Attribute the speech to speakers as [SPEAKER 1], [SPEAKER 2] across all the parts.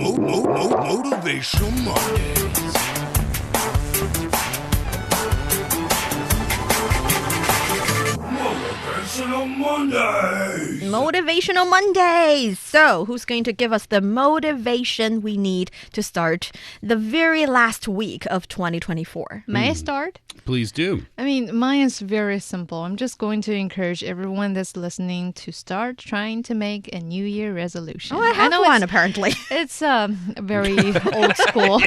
[SPEAKER 1] Motivational Mondays. Motivational Mondays.
[SPEAKER 2] Motivational Mondays. So, who's going to give us the motivation we need to start the very last week of 2024?
[SPEAKER 3] May I start?
[SPEAKER 4] Please do.
[SPEAKER 3] I mean, mine is very simple. I'm just going to encourage everyone that's listening to start trying to make a New Year resolution.
[SPEAKER 2] Oh, I have one, apparently.
[SPEAKER 3] It's very old school.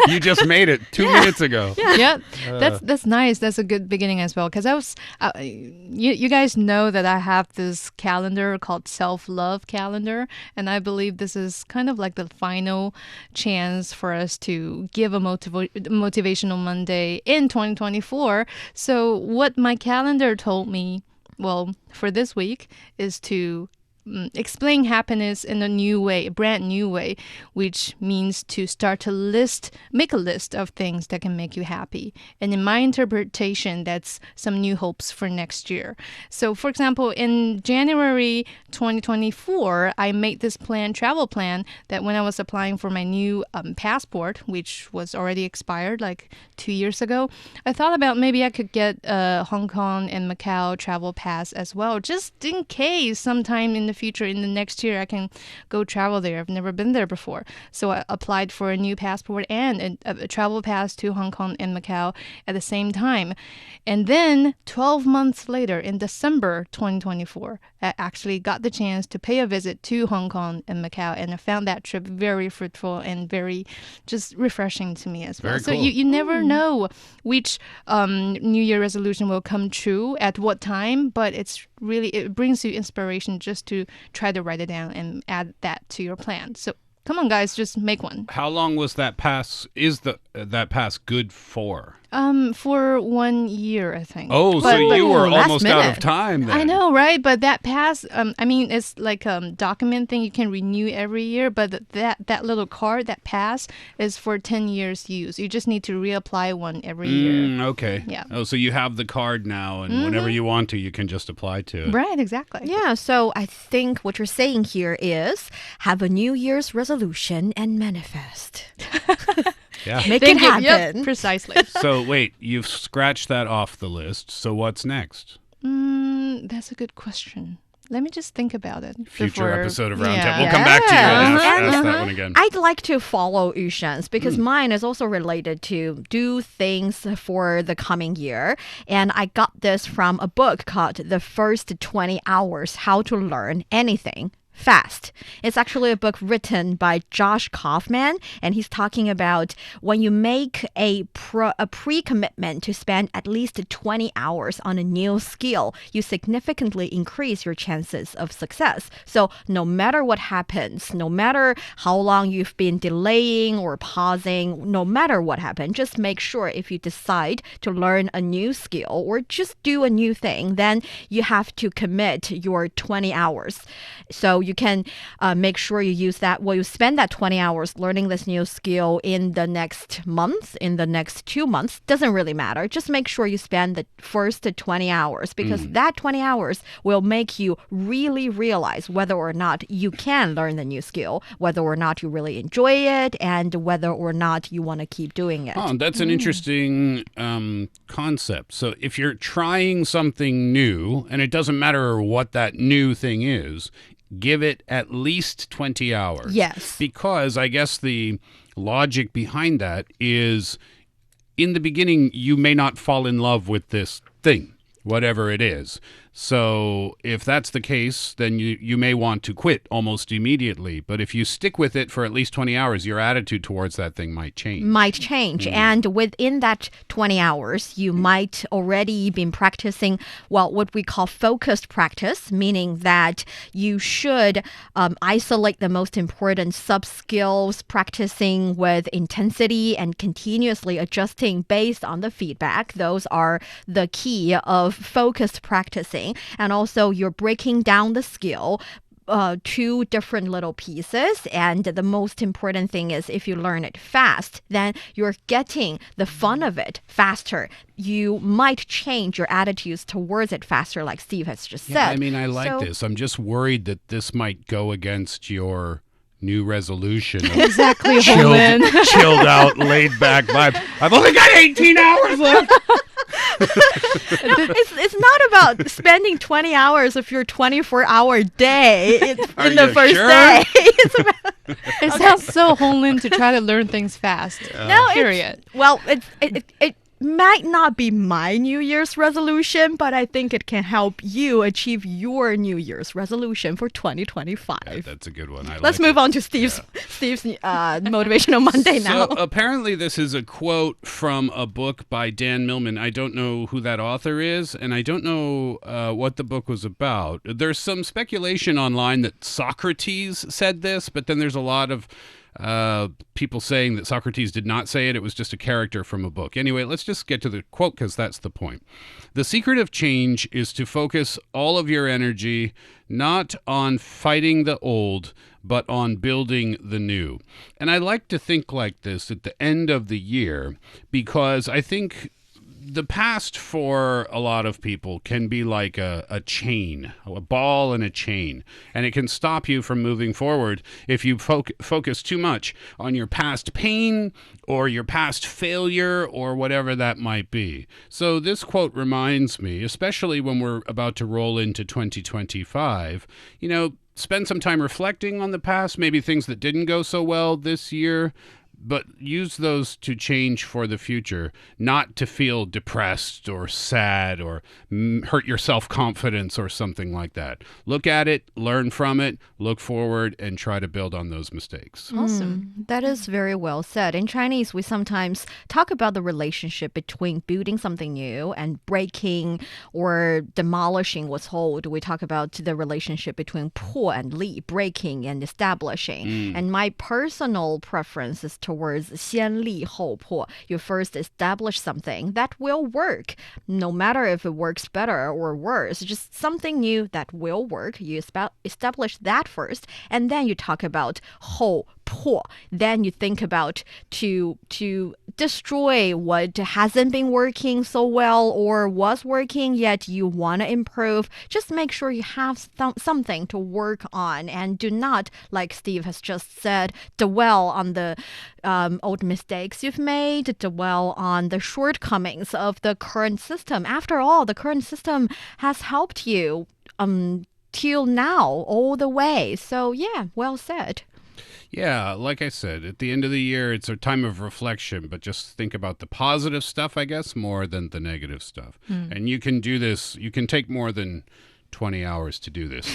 [SPEAKER 4] You just made it 2 minutes ago.
[SPEAKER 3] Yeah, that's nice. That's a good beginning as well. Because you guys know that I have this calendar called Self-Love Calendar, and I believe this is kind of like the final chance for us to give a motivational Monday in 2024. So what my calendar told me, well, for this week, is to explain happiness in a new way, a brand new way, which means to start to make a list of things that can make you happy. And in my interpretation, that's some new hopes for next year. So, for example, in January 2024, I made this travel plan, that when I was applying for my new passport, which was already expired like 2 years ago, I thought about maybe I could get a Hong Kong and Macau travel pass as well, just in case sometime in the future, in the next year, I can go travel there. I've never been there before. So I applied for a new passport and a travel pass to Hong Kong and Macau at the same time. And then 12 months later, in December 2024, I actually got the chance to pay a visit to Hong Kong and Macau, and I found that trip very fruitful and very just refreshing to me as well.
[SPEAKER 4] Very
[SPEAKER 3] So
[SPEAKER 4] cool.
[SPEAKER 3] you never know which New Year resolution will come true at what time, but it brings you inspiration just to try to write it down and add that to your plan. So come on, guys, just make one.
[SPEAKER 4] How long was that pass? Is that pass good for?
[SPEAKER 3] For 1 year, I think.
[SPEAKER 4] Oh, so you were
[SPEAKER 2] last
[SPEAKER 4] almost out
[SPEAKER 2] minute.
[SPEAKER 4] of time then.
[SPEAKER 3] I know, right? But that pass, I mean, it's like a document thing you can renew every year. But that little card, that pass, is for 10 years use. You just need to reapply one every year.
[SPEAKER 4] Okay.
[SPEAKER 3] Yeah.
[SPEAKER 4] Oh, so you have the card now, and whenever you want to, you can just apply to it.
[SPEAKER 3] Right, exactly.
[SPEAKER 2] Yeah, so I think what you're saying here is have a New Year's resolution and manifest.
[SPEAKER 4] Yeah.
[SPEAKER 2] Make it happen.
[SPEAKER 3] Yep, precisely.
[SPEAKER 4] So wait, you've scratched that off the list. So what's next?
[SPEAKER 3] That's a good question. Let me just think about it.
[SPEAKER 4] Future episode of Roundtable.
[SPEAKER 3] Yeah.
[SPEAKER 4] We'll come back to you and
[SPEAKER 2] Yeah.
[SPEAKER 4] ask that one again.
[SPEAKER 2] I'd like to follow Yushan's because mine is also related to do things for the coming year. And I got this from a book called The First 20 Hours, How to Learn Anything Fast. It's actually a book written by Josh Kaufman, and he's talking about when you make a pre-commitment to spend at least 20 hours on a new skill, you significantly increase your chances of success. So no matter what happens, no matter how long you've been delaying or pausing, no matter what happens, just make sure if you decide to learn a new skill or just do a new thing, then you have to commit your 20 hours. So you can make sure you use that. Well, you spend that 20 hours learning this new skill in the next month, in the next 2 months. Doesn't really matter. Just make sure you spend the first 20 hours because that 20 hours will make you really realize whether or not you can learn the new skill, whether or not you really enjoy it, and whether or not you want to keep doing it.
[SPEAKER 4] Oh, that's an interesting concept. So if you're trying something new, and it doesn't matter what that new thing is, give it at least 20 hours.
[SPEAKER 2] Yes.
[SPEAKER 4] Because I guess the logic behind that is in the beginning, you may not fall in love with this thing, whatever it is. So if that's the case, then you may want to quit almost immediately. But if you stick with it for at least 20 hours, your attitude towards that thing might change.
[SPEAKER 2] And within that 20 hours, you might already been practicing, well, what we call focused practice, meaning that you should isolate the most important sub-skills, practicing with intensity and continuously adjusting based on the feedback. Those are the key of focused practicing. And also you're breaking down the skill two different little pieces. And the most important thing is if you learn it fast, then you're getting the fun of it faster. You might change your attitudes towards it faster, like Steve has just said.
[SPEAKER 4] I mean, I like this. I'm just worried that this might go against your New resolution.
[SPEAKER 3] Exactly,
[SPEAKER 4] chilled,
[SPEAKER 3] Honglin.
[SPEAKER 4] chilled out, laid back vibe. I've only got 18 hours left.
[SPEAKER 2] It's not about spending 20 hours of your 24-hour day in the
[SPEAKER 4] you
[SPEAKER 2] first
[SPEAKER 4] sure?
[SPEAKER 2] day. It's about
[SPEAKER 3] It sounds so Honglin to try to learn things fast.
[SPEAKER 2] no,
[SPEAKER 3] Period.
[SPEAKER 2] it might not be my New Year's resolution, but I think it can help you achieve your New Year's resolution for 2025.
[SPEAKER 4] Yeah, that's a good one.
[SPEAKER 2] Let's move on to Steve's Motivational Monday now.
[SPEAKER 4] So apparently this is a quote from a book by Dan Millman. I don't know who that author is, and I don't know what the book was about. There's some speculation online that Socrates said this, but then there's a lot of people saying that Socrates did not say it. It was just a character from a book. Anyway, let's just get to the quote because that's the point. The secret of change is to focus all of your energy not on fighting the old, but on building the new. And I like to think like this at the end of the year because I think the past for a lot of people can be like a chain, a ball and a chain, and it can stop you from moving forward if you focus too much on your past pain or your past failure or whatever that might be. So this quote reminds me, especially when we're about to roll into 2025, spend some time reflecting on the past, maybe things that didn't go so well this year, but use those to change for the future, not to feel depressed or sad or hurt your self-confidence or something like that. Look at it, learn from it, look forward, and try to build on those mistakes.
[SPEAKER 3] Awesome.
[SPEAKER 2] That is very well said. In Chinese, we sometimes talk about the relationship between building something new and breaking or demolishing what's old. We talk about the relationship between 破 and 立, breaking and establishing. And my personal preference is towards 先立后破. You first establish something that will work, no matter if it works better or worse, just something new that will work. You establish that first, and then you talk about 后破. Then you think about to destroy what hasn't been working so well or was working yet you want to improve. Just make sure you have something to work on and do not, like Steve has just said, dwell on the old mistakes you've made, dwell on the shortcomings of the current system. After all, the current system has helped you till now all the way. So yeah, well said.
[SPEAKER 4] Yeah, like I said, at the end of the year, it's a time of reflection, but just think about the positive stuff, I guess, more than the negative stuff. And you can do this, you can take more than 20 hours to do this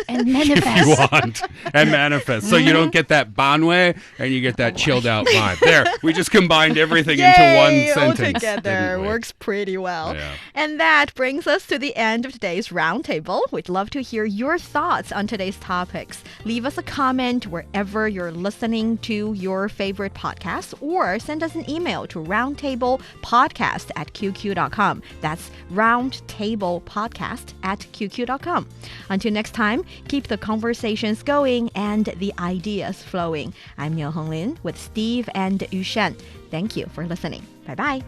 [SPEAKER 3] And
[SPEAKER 4] if you
[SPEAKER 3] manifest.
[SPEAKER 4] want, and manifest. So you don't get that banwei and you get that chilled out vibe. There, we just combined everything into one
[SPEAKER 2] Yay,
[SPEAKER 4] sentence.
[SPEAKER 2] all together.
[SPEAKER 4] didn't we?
[SPEAKER 2] Works pretty well.
[SPEAKER 4] Yeah.
[SPEAKER 2] And that brings us to the end of today's roundtable. We'd love to hear your thoughts on today's topics. Leave us a comment wherever you're listening to your favorite podcast, or send us an email to roundtablepodcast@qq.com. That's roundtablepodcast@qq.com. Until next time, keep the conversations going and the ideas flowing. I'm Niu Honglin with Steve and Yushan. Thank you for listening. Bye-bye.